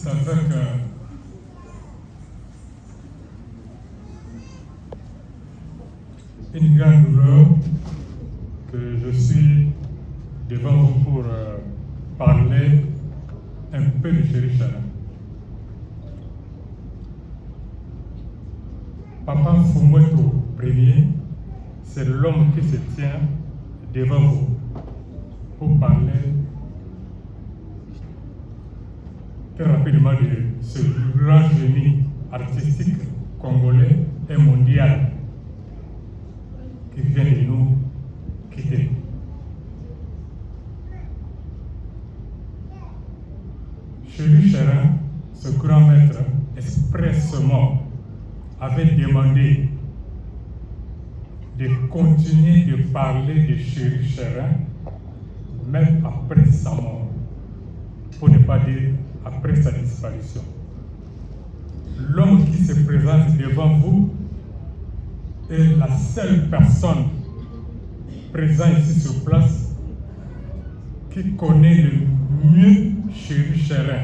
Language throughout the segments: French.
C'est avec une grande douleur que je suis devant vous pour parler un peu de Chéri Charin. Papa Fumweto Premier, c'est l'homme qui se tient devant vous pour parler très rapidement de ce grand génie artistique congolais et mondial qui vient de nous quitter. Chéri Charin, ce grand maître, expressément avait demandé de continuer de parler de Chéri Charin même après sa mort, pour ne pas dire après sa disparition. L'homme qui se présente devant vous est la seule personne présente ici sur place qui connaît le mieux Chéri Charin.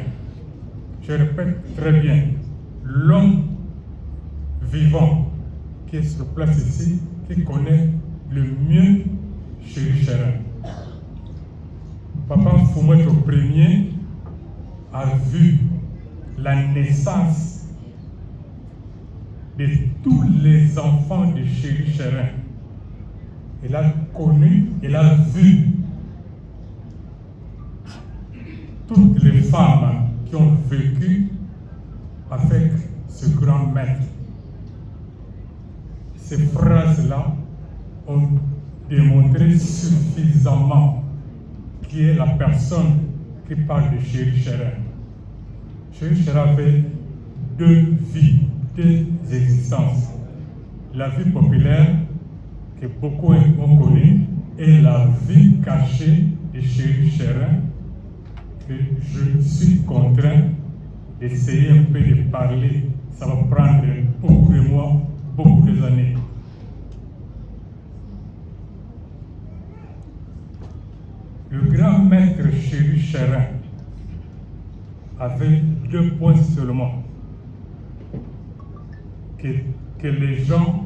Je répète très bien, l'homme vivant qui est sur place ici, qui connaît le mieux Chéri Charin. Papa Fumweto Premier a vu la naissance de tous les enfants de Chéri Charin. Il a connu, il a vu toutes les femmes qui ont vécu avec ce grand maître. Ces phrases-là ont démontré suffisamment qui est la personne qui parle de Chéri Charin. Chéri Charin avait deux vies, deux existences. La vie populaire que beaucoup ont connue et la vie cachée de Chéri Charin que je suis contraint d'essayer un peu de parler. Ça va prendre beaucoup de mois, beaucoup d'années. Le grand maître Chéri Charin avait deux points seulement que les gens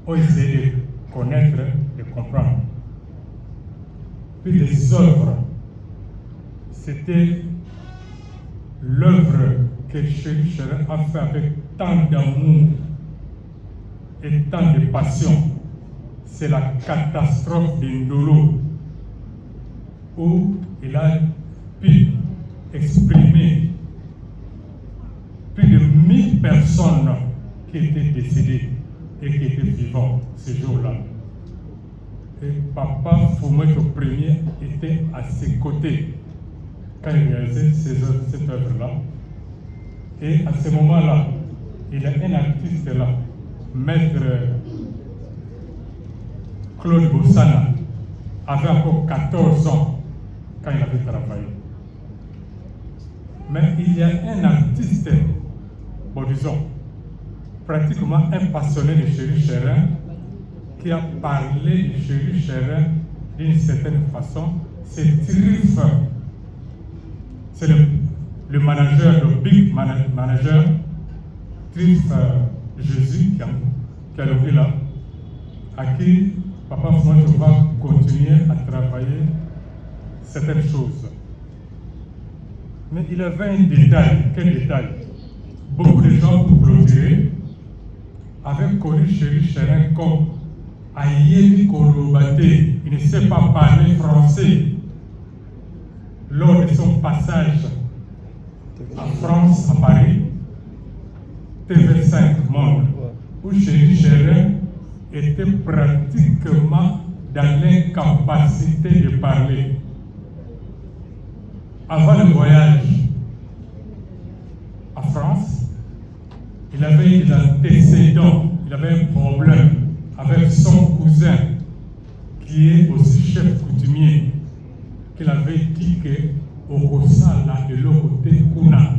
ont essayé de connaître, de comprendre. Puis les œuvres, c'était l'œuvre que Chéri Charin a fait avec tant d'amour et tant de passion. C'est la catastrophe de Ndolo, où il a pu exprimer plus de 1000 personnes qui étaient décédées et qui étaient vivantes ce jour-là. Et Papa Fumweto Premier était à ses côtés quand il réalisait cette œuvre-là. Et à ce moment-là, il y a un artiste là, Maître Claude Bossana, avait encore 14 ans quand il avait travaillé. Mais il y a un artiste, bon disons, pratiquement un passionné de Chéri Charin, qui a parlé de Chéri Charin d'une certaine façon. C'est Trif, c'est le manager, le big manager, Trif Jésus, qui a levé là, à qui Papa Fumweto va continuer à travailler certaines choses. Mais il avait un détail. Quel détail? Beaucoup de gens, pour clôturer, avaient connu Chéri Charin comme Ayebi Kolobate. Il ne sait pas parler français. Lors de son passage en France, à Paris, TV5 Monde, où Chéri Charin était pratiquement dans l'incapacité de parler. Avant le voyage à France, il avait des antécédents, il avait un problème avec son cousin qui est aussi chef coutumier, qu'il avait dit que au Kosala de l'autre côté, Kuna,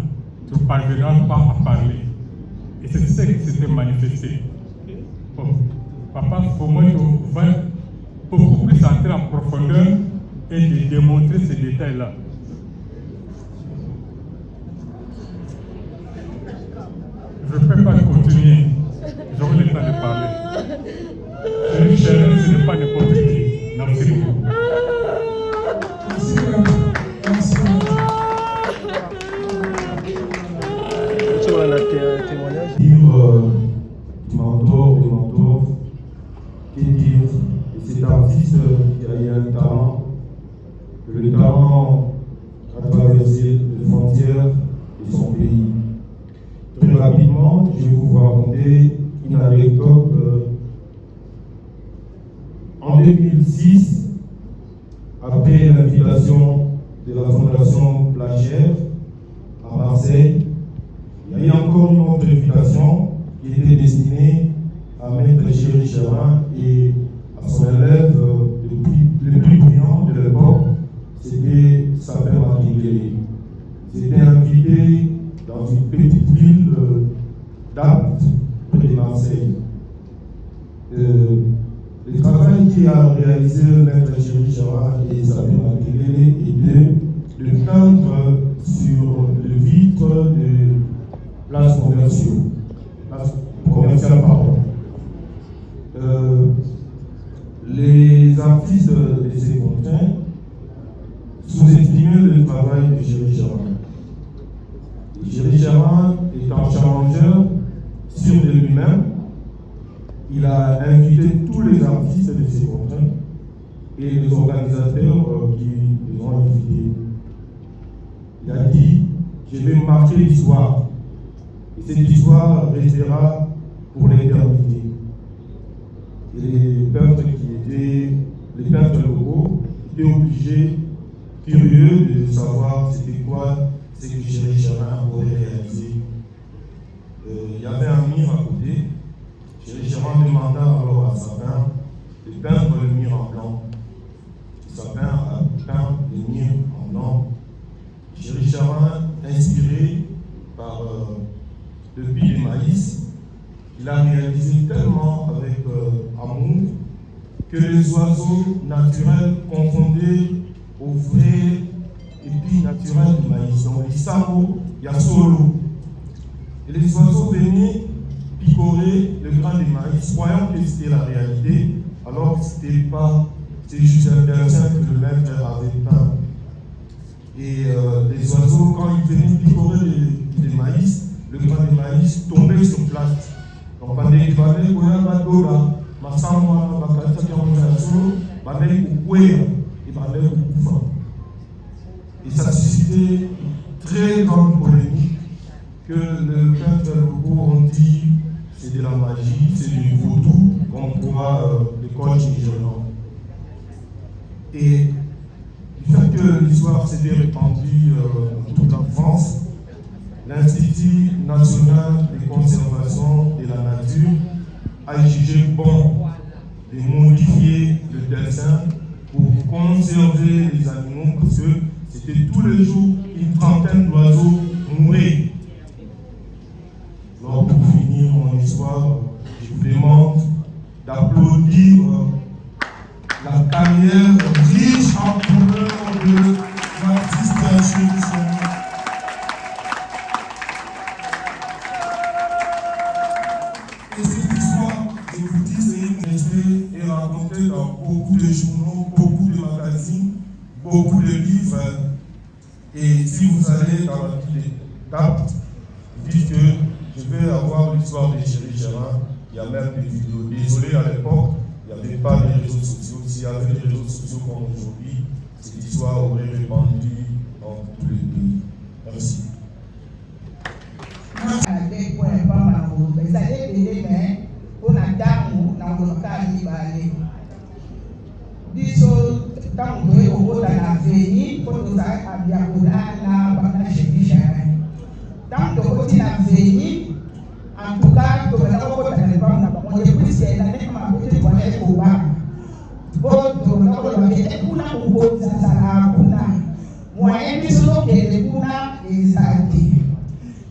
tu ne parviendras pas à parler. Et c'est ce qui s'était manifesté. Bon, Papa Fumweto va beaucoup plus entrer en profondeur et de démontrer ces détails-là. je ne peux pas continuer. J'aurai le temps de parler. Celui cher, ce n'est pas n'importe qui. Merci beaucoup. Merci. Livre du mentor, des mentors, que dire de cet artiste qui a eu un talent, que le talent a traversé les frontières de son pays. Très rapidement, je vais vous raconter une anecdote. En 2006, après l'invitation de la Fondation Plagère à Marseille, il y a eu encore une autre invitation qui était destinée à Maître Chéri Chérin et à son élève le plus brillant de l'époque, c'était Sapin Makindele. C'était invité dans une petite ville d'Apt, près de Marseille. Le travail qui a réalisé Maître Chéri Chérin et Sapin Makindele était de peindre sur le vitre de place commerciale, pardon. Les artistes de ces contraintes sous-estimaient le travail de Chéri Chérin. Chéri Chérin étant challengeur sûr de lui-même, il a invité tous les artistes de ces contraintes et les organisateurs qui les ont invités. Il a dit, je vais marquer l'histoire. Et cette histoire restera pour l'éternité. Et les peintres locaux étaient obligés, curieux de savoir c'était quoi ce que Chéri Chérin aurait réalisé. Il y avait un mur à côté. Chéri Chérin demanda alors à Sapin de peindre le mur en blanc. Sapin a peint le mur en blanc. Chéri Chérin, inspiré par le puits de maïs, il a réalisé tellement avec amour que les oiseaux naturels confondaient au vrai épi naturel du maïs. Donc, l'Isamo, il y a solo. Et les oiseaux venaient picorer le grain de maïs, croyant que c'était la réalité, alors que ce n'était pas, c'était juste un dessin que le maître avait peint. Et les oiseaux, quand ils venaient picorer les maïs, le grain de maïs tombait sur place. Donc, quand ils valaient, et ça suscitait une très grande polémique que le peintre locaux ont dit c'est de la magie, c'est du vaudou qu'on croit l'école nigériane. Et du fait que l'histoire s'était répandue dans toute la France, l'Institut national de conservation de la nature a jugé bon de modifier le dessin pour conserver les animaux parce que c'était tous les jours une trentaine d'oiseaux mouraient. Alors pour finir mon histoire, je vous demande d'applaudir la carrière riche en couleurs de l'artiste Chéri Chérin. Et cette histoire, je vous dis, c'est une restée et racontée dans beaucoup de journaux, beaucoup de magazines, beaucoup de livres. Et si vous allez dans la ville d'Apt, vous dites que je vais avoir l'histoire de Chéri Chérin. Il y a même des vidéos. Désolé, à l'époque, il n'y avait pas de réseaux sociaux. S'il y avait des réseaux sociaux comme aujourd'hui, cette histoire aurait répandu dans tous les pays. Merci. En tout cas, tu vas avoir un téléphone, on est plus que la même chose pour aller au bar. Bon, tu vas avoir un téléphone, on peut faire ça. Moi, je suis sûr que les gens sont actifs.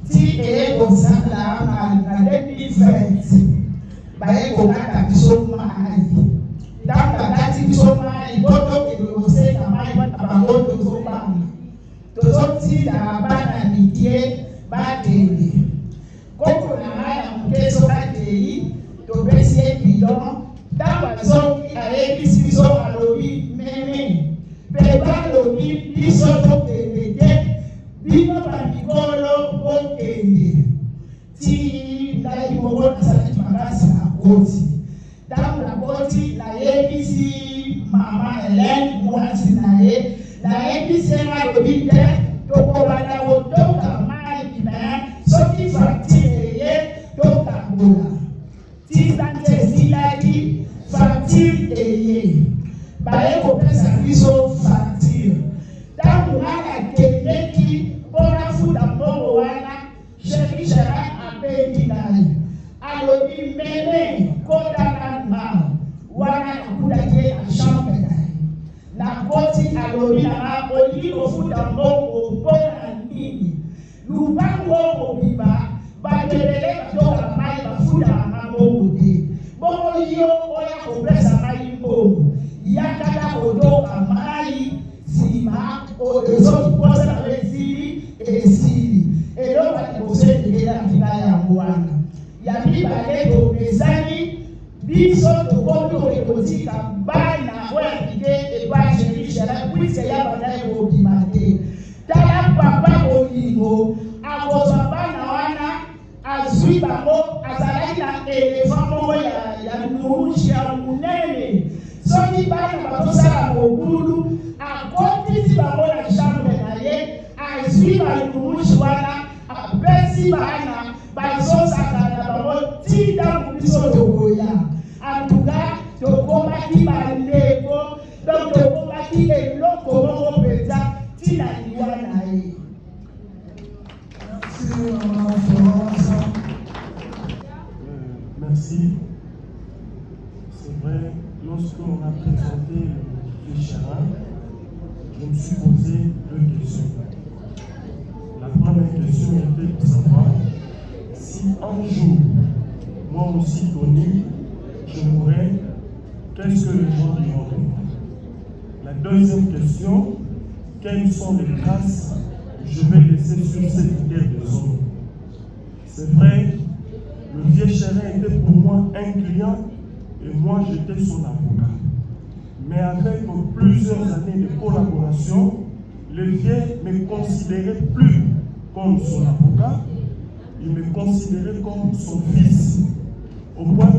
Si elle est au centre en 2020, elle va être au chômage. Dans la date du chômage, il faut que le conseil de la parole de son parent. Tous les autres, la bonne amitié, va t'aider. Comme Hélène mwasi na ye nayebisenga lobi te tokobanda kotoka mai me soki facture ye tokabola tinda nte esilaki facture eye baye kopesa biso facture ntango wana akendeki mpona futa mbongo wana sheri shera abendi naye alobi mene kotala mao wana nakutaki ye na chambre naye nakoti alobi nanga olingi kofuta mbongo mpona nini lubango mobimba babelele batoka mai bafutaka mbongo te bongo yo oya kopesa mai mbongo yakata kotoka mai nsima ezokiposela besili esili eloko akikosetelela mpika yango wana ya mibale topesani biso tokomi kotika bana oyo apike epai jerishela puiske ya bana ekobima te tala papa bolingo akozwa bana wana azwi bango azalaki na elefa moko ya nurushi ya munene soki bana bazosala mobulu akotisi bango na chambre na ye azwi banurushi wana apesi bana bazosakana bango tinda mobiso tokoya antuka tokomaki bandeko donc tokomaki eloko moko mpenza tina liwa na ye. Merci. C'est vrai, lorsqu'on a présenté le Vieux-Chara, je me suis posé deux questions. La première question était de savoir si un jour, moi aussi Tony, je mourrais, qu'est-ce que les gens diront de moi? La deuxième question, quelles sont les traces que je vais laisser sur cette terre de zone? C'est vrai, le Vieux-Chara était pour moi un client et moi j'étais son avocat. Mais avec plusieurs années de collaboration, le Vieux ne me considérait plus comme son avocat, il me considérait comme son fils. Au point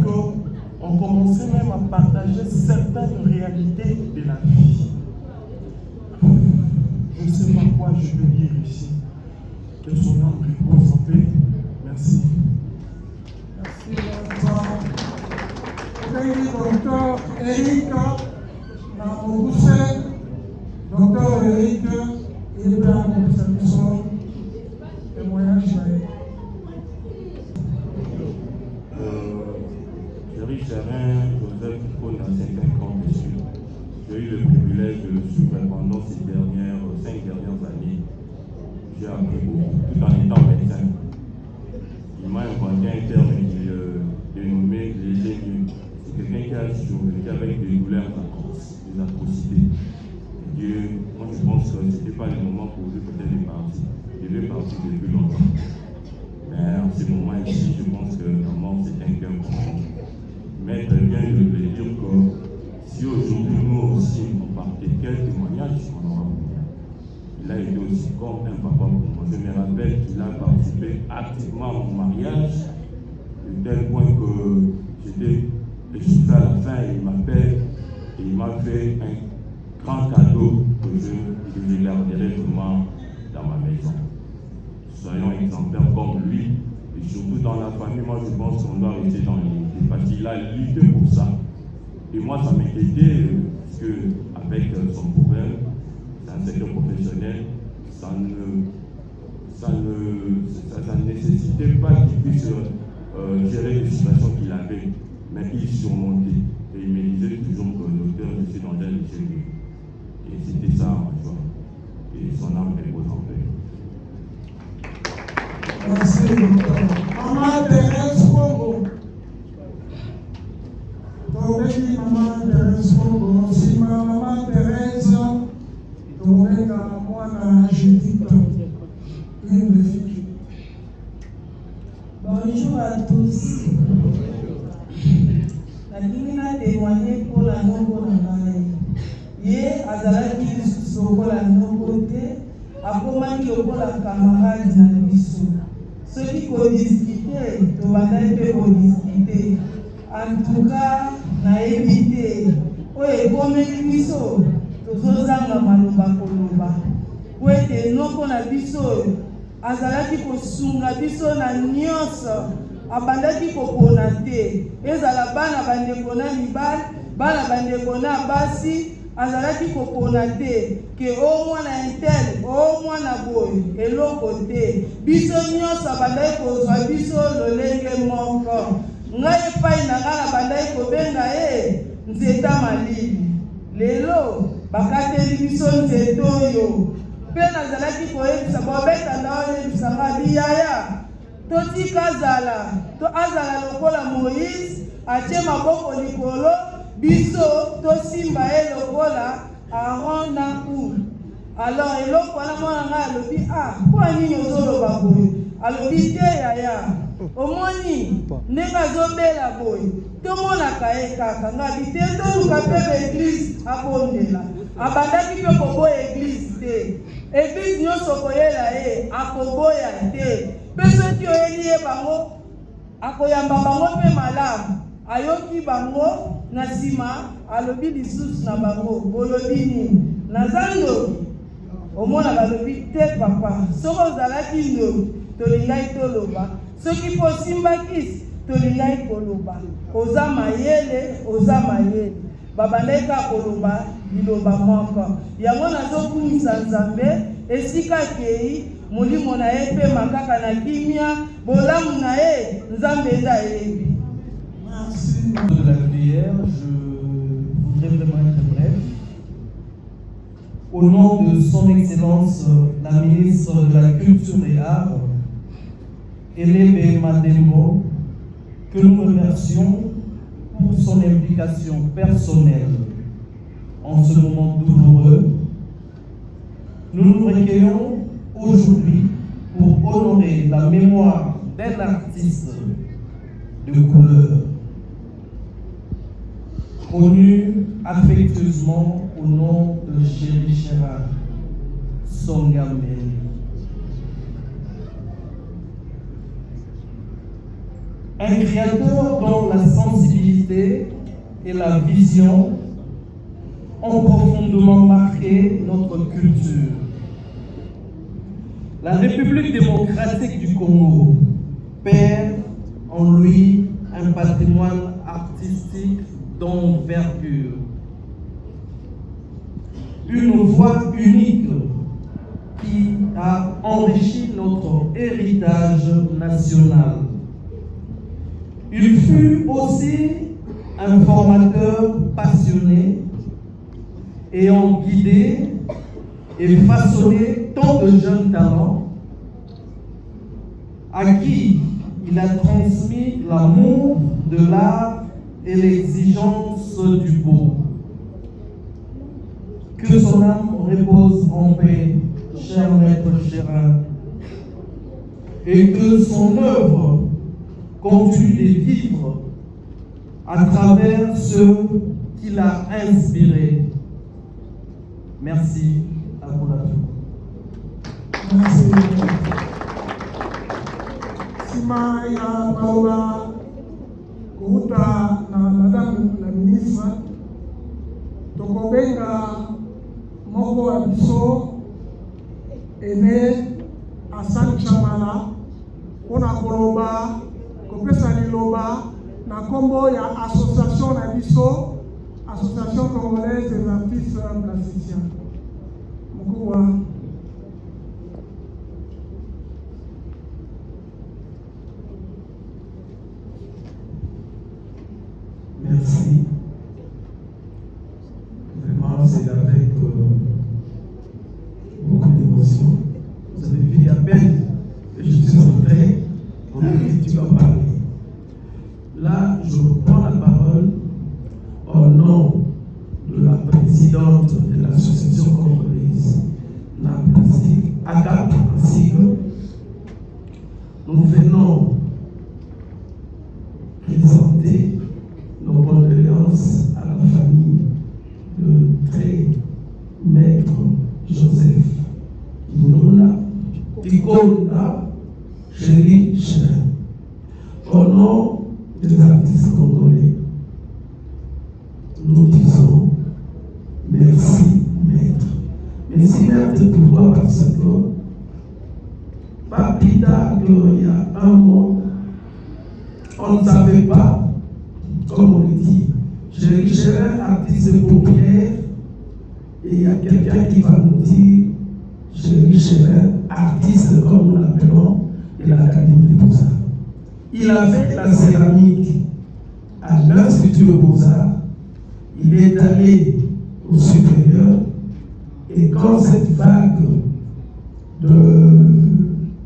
qu'on commençait même à partager certaines réalités de la vie. Je ne sais pas quoi je peux dire ici. Que son âme repose en paix. Merci. Merci, docteur Eric Namobuse, docteur Eric Ibrahim Samson, témoignage. Jerry Charin, Joseph Kikon a 50 ans dessus. J'ai eu le privilège de le suivre pendant ces 5 dernières années. J'ai appris beaucoup, tout en étant médecin. Il m'a inventé un terme qu'il dénommé les génies. C'est quelqu'un qui a survécu avec des douleurs atroces, des atrocités. Et Dieu, moi je pense que ce n'était pas le moment pour lui peut-être de partir. Il est parti depuis longtemps. Mais en ce moment ici, je pense que la mort c'est un gain pour nous. Mais très bien, je voulais dire que si aujourd'hui nous aussi on partait, quel témoignage on aura pour nous? Il a été aussi comme un papa pour moi. Je me rappelle qu'il a participé activement à mon mariage, de tel point que j'étais essoufflé à la fin et il m'appelle et il m'a fait un grand cadeau que je garderai vraiment dans ma maison. Soyons exemplaires comme lui. Et surtout dans la famille, moi je pense qu'on doit rester dans l'unité parce qu'il a lutté pour ça. Et moi ça m'inquiétait parce qu'avec son problème, c'est un secteur professionnel, ça ne nécessitait pas qu'il puisse gérer les situations qu'il avait, mais il surmontait. Et il me disait toujours que docteur, je suis dans un métier. Et c'était ça ma joie. Et son âme repose en paix. Merci, docteur. Maman Thérèse Congo. Tobeki Maman Thérèse Congo. Si Maman Thérèse, Tobeka Mwana Judith. Une fille. Bonjour à tous. Nadimina témoigner pour la nombre de Ye azalaki sokola nombre te. Akomaki lokola camarade na biso. Soki kodiscute tobandaki mpe kodiscute. En tout cas nayebi te oyo ekomeli biso tozozanga maloba koloba po ete noko na biso oyo azalaki kosunga biso na nyonso abandaki kopona te ezala bana bandeko na mibali bana bandeko na basi azalaki kopona te ke o mwana intel o mwana boye eloko te biso nyonso abandaki kozwa biso lolenge moko ngai epai na ngai abandaki kobenga ye nzeta malili lelo bakateli biso nzete oyo mpe nazalaki koyebisa bobetanda oyebisa nga biyaya totika azala lokola Moïse atie maboko likolo biso tosimba ye lokola Aaron na Hur. Alors eloko wana mwana ngai alobi mpo nini ozoloba boye alobi te yaya omoni ndenge azobela boye tomonaka ye kaka ngabi te toluka mpe baeglise abondela abandaki mpe koboya eglise te eglise nyonso koyela ye akoboya te mpe soki oyeli ye bango akoyamba bango mpe malamu ayoki bango na nsima alobi lisusu na bango bolobi nini naza ndoki omona balobi te papa soki ozalaki ndoki tolingai toloba soki mpo osimbakisi tolingai koloba oza mayele babandeka koloba liloba moko yango nazokumisa nzambe esika kei molimo na ye mpe makaka na kimia bolamu na ye nzambe eza yebi. De la prière, je voudrais vraiment être bref. Au nom de son Excellence, la ministre de la Culture et Arts, Elebe Madembo, que nous remercions pour son implication personnelle en ce moment douloureux, nous nous recueillons aujourd'hui pour honorer la mémoire d'un artiste de couleur, connu affectueusement au nom de Chéri Chéra Songambeli. Un créateur dont la sensibilité et la vision ont profondément marqué notre culture. La République démocratique du Congo perd en lui un patrimoine artistique d'envergure. Une voix unique qui a enrichi notre héritage national. Il fut aussi un formateur passionné, ayant guidé et façonné tant de jeunes talents, à qui il a transmis l'amour de l'art et l'exigence du beau. Que son âme repose en paix, cher maître Chérin, et que son œuvre continue de vivre à travers ceux qu'il a inspirés. Merci à vous la vie. Merci. Sima ya Maola kuhuta na Madame la Ministre, tokobenga moko wa biso ene Hassan Chamala mpona koloba kopesa liloba na kombo ya association na biso, Association Congolaise des Artistes Plasticiens. Mkuu wa merci. Vraiment, c'est avec beaucoup d'émotion. Vous avez vu à peine que je suis entré, on a dit tu vas parler. Là, je reprends la parole au nom de la présidente de l'association congolaise Naplastique, Agathe Sigle. Nous venons présenter nos condoléances à la famille de très maître Joseph Indona Tikonda Chéri Chérin. Au nom des artistes congolais, nous disons Merci Maître pourquoi parce que pas plus tard qu'il y a un mois, on ne savait pas, comme on le dit, Chéri Chérin, artiste populaire, et il y a quelqu'un qui va nous dire Chéri Chérin, artiste comme nous l'appelons, de l'Académie des Beaux-Arts. Il a fait la céramique à l'Institut de Beaux-Arts, il est allé au supérieur, et quand cette vague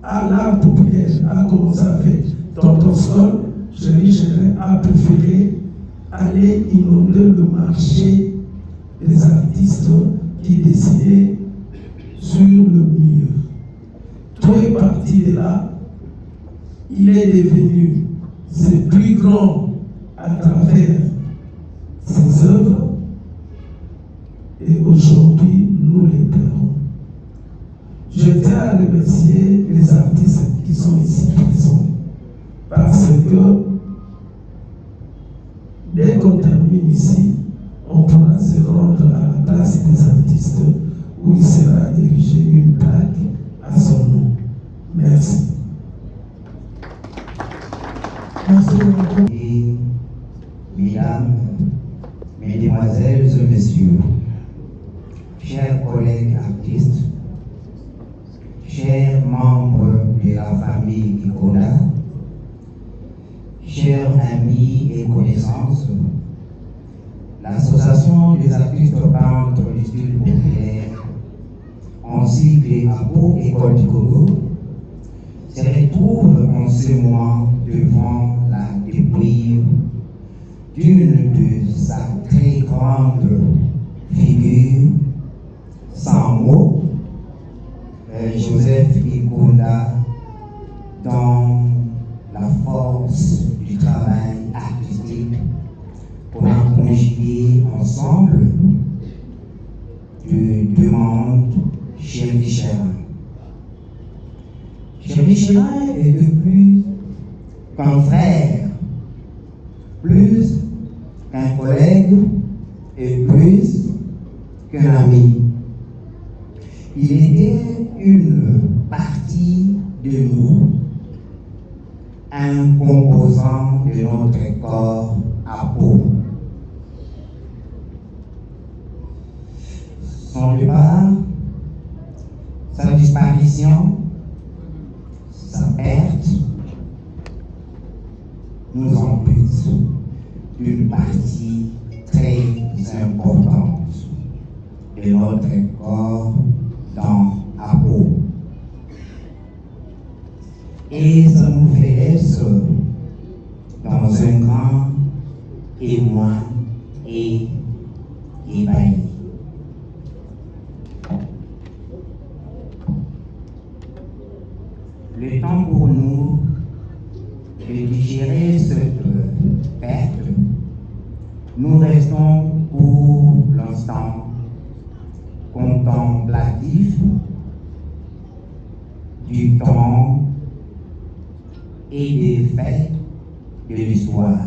à l'art populaire a commencé à faire Tonton Sol, Chéri Chérin a préféré aller inonder le marché des artistes qui dessinaient sur le mur. Tout est parti de là. Il est devenu le plus grand à travers ses œuvres et aujourd'hui nous les perdons. Je tiens à remercier les artistes qui sont ici présents parce que dès qu'on termine ici, on pourra se rendre à la place des artistes où il sera érigé une plaque à son nom. Merci. Et mesdames, mesdemoiselles et messieurs, chers collègues artistes, chers membres de la famille Icoda, chers amis et connaissances, l'Association des artistes peintres du style populaire, en sigle APO École du Congo, se retrouve en ce moment devant la dépouille d'une de sa très grande figure, sans mots, Joseph Ikunda, dans la force du travail artistique qu'on a conjugué ensemble de demande Chéri Chérin. Chéri Chérin est de plus qu'un frère, plus qu'un collègue et plus qu'un ami. Il était une partie de nous, un composant de notre corps à peau. Son départ, sa disparition, sa perte, nous amputent d'une partie très importante de notre corps dans la peau. Et ça nous fait laisse dans un grand émoi et ébahi. Le temps pour nous de digérer cette perte, nous restons pour l'instant contemplatifs du temps et des faits de l'histoire.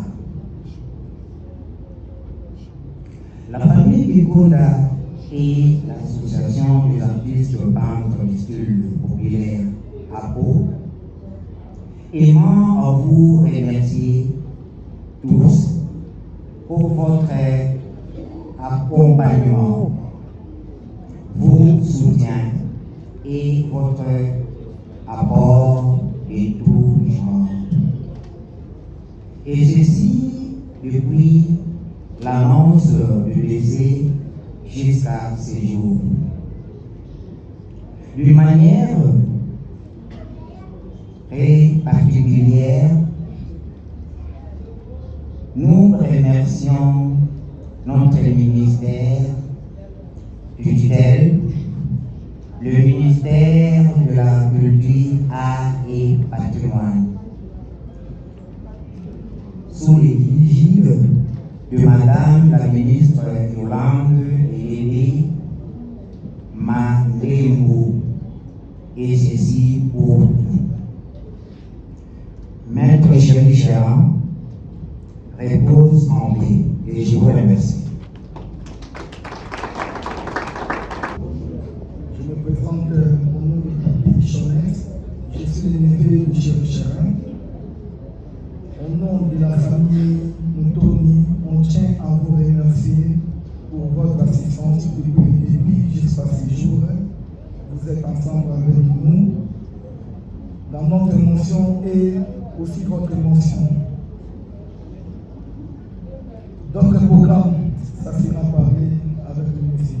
La famille Icoda et l'association des artistes peintres du style populaire APO aimant à vous remercier tous pour votre accompagnement, vos soutiens et votre apport de tout genre. Et ceci depuis l'annonce du décès jusqu'à ce jour. D'une manière très particulière, nous remercions notre ministère du tutelle, le ministère de la Culture, Art et Patrimoine, sous l'égide de Madame la ministre Yolande Elébé Mandembo, et ceci pour tout. Maître Chéri Chérin repose en paix et je vous remercie. représente au nom de Papi Chonès. Je suis le neveu de Chéri Chérin. Au nom de la famille Moutoni, on tient à vous remercier pour votre assistance depuis le début jusqu'à ce jour. Vous êtes ensemble avec nous dans notre émotion et aussi votre émotion. D'autres programmes, ça sera parlé avec le monsieur.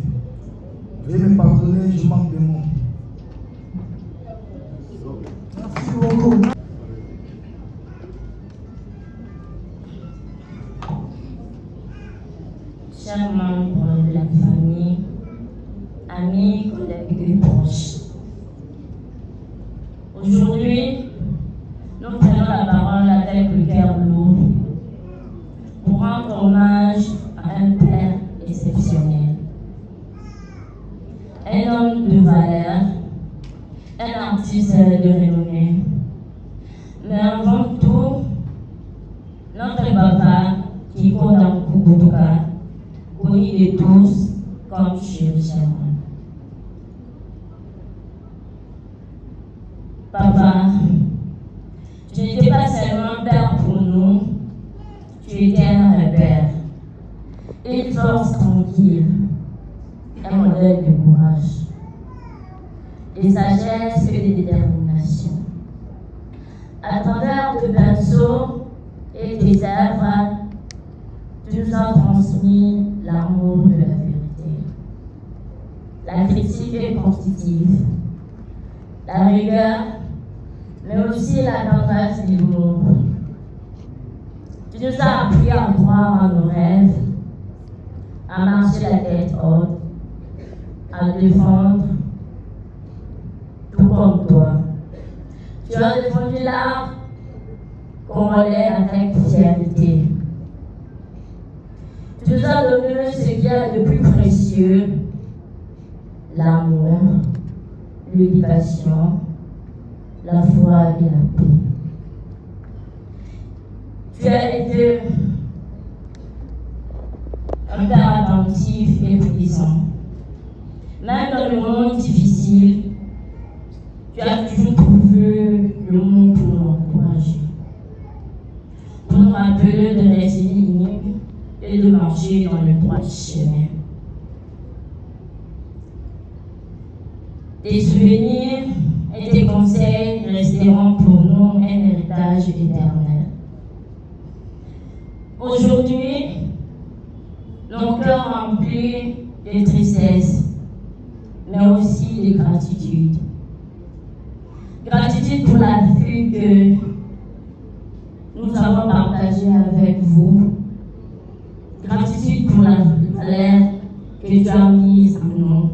Veuillez me pardonner, je manque de mots. Merci beaucoup. Chers membres de la famille, amis, collègues et proches, aujourd'hui, nous prenons la parole avec le cœur lourd pour rendre hommage à un père exceptionnel, un homme de valeur, un artiste de renommée, mais avant tout, notre papa qui compte dans Kubuka, connu de tous comme Chéri Chérin. Papa, tu n'étais pas seulement père pour nous, tu étais un repère, une force tranquille, un modèle de courage, de sagesse et de détermination. À travers tes pinceaux et tes œuvres, tu nous as transmis l'amour de la vérité, la critique est constructive, la rigueur, mais aussi la tendresse de l'humour. Tu nous as appris à croire en nos rêves, à marcher la tête haute, à défendre, tout comme toi. Tu as défendu l'art congolais avec fierté. Tu nous as donné ce qu'il y a de plus précieux, l'amour, l'éducation, la foi et la paix. Tu as été un père attentif et puissant. Même dans le moment difficile, tu as toujours trouvé le mot pour nous encourager, pour nous rappeler de rester unis et de marcher dans le droit chemin. Tes souvenirs et tes conseils resteront pour nous un héritage éternel. Aujourd'hui, nos cœurs remplis de tristesse, mais aussi de gratitude. Gratitude pour la vie que nous avons partagée avec vous. Gratitude pour la valeur que tu as mise en nous.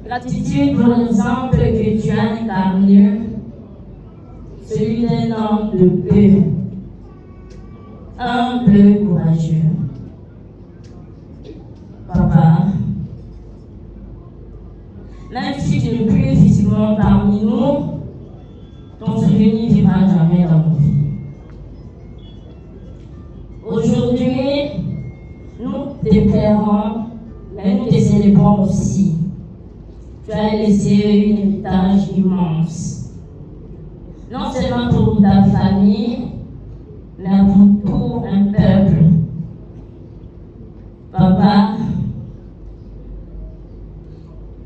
Gratitude pour l'exemple que tu as incarné, celui d'un homme de paix, humble, courageux. Papa, même si tu n'es plus physiquement parmi nous, ton souvenir vivra jamais dans nos vies. Aujourd'hui, nous te plairons, mais nous te célébrons aussi. Tu as laissé un héritage immense, non seulement pour ta famille, mais pour tout un peuple. Papa,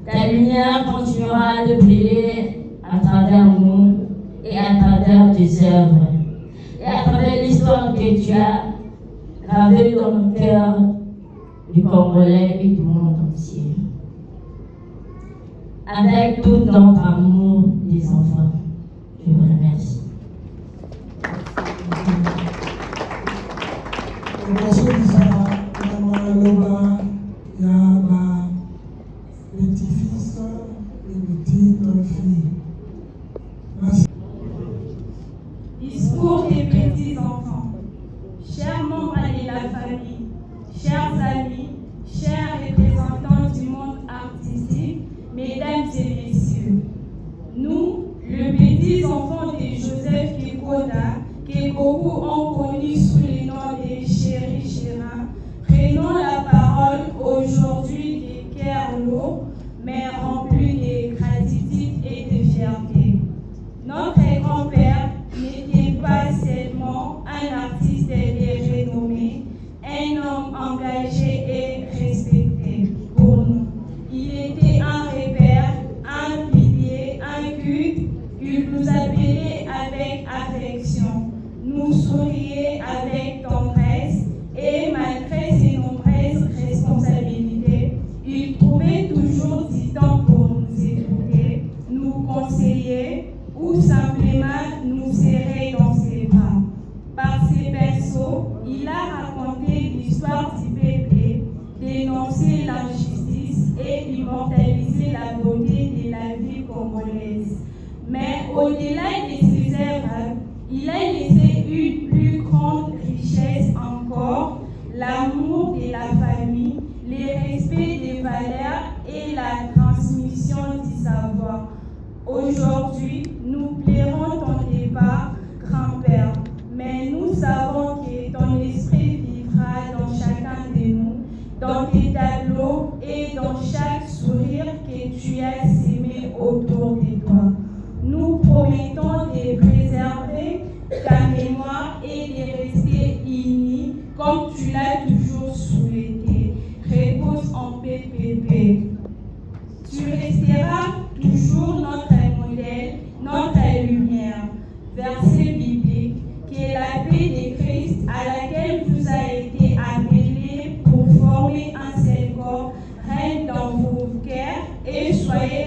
ta lumière continuera de briller à travers nous et à travers tes œuvres, et à travers l'histoire que tu as gravée dans le cœur du Congolais et du monde entier. Avec tout notre amour des enfants, je vous remercie. Il y a la petit-fils et petite-fille. Discours des petits-enfants. Chers membres de la famille, chers amis, chers représentants du monde artistique, mesdames et messieurs, nous, le petit-enfant de Joseph Kikoda, que beaucoup ont connu sous le nom de Chéri Chérin, prenons la parole aujourd'hui des cœurs lourds, mais remplis de immortaliser la beauté de la vie congolaise. Mais au-delà de ses œuvres, il a laissé une plus grande richesse encore, l'amour de la famille, le respect des valeurs et la transmission du savoir. Aujourd'hui, nous pleurons ton départ, grand-père, mais nous savons que ton esprit vivra dans chacun de nous, dans tes tableaux et dans chaque sourire que tu as sémé autour de toi. Nous promettons de préserver ta mémoire et de rester unis comme tu l'as toujours souhaité. Repose en paix, Pépé. Tu resteras toujours notre modèle, notre lumière. Verset biblique, qui est la paix de Christ à laquelle vous avez été appelés pour former un seul corps, règne dans vos cœurs et soyez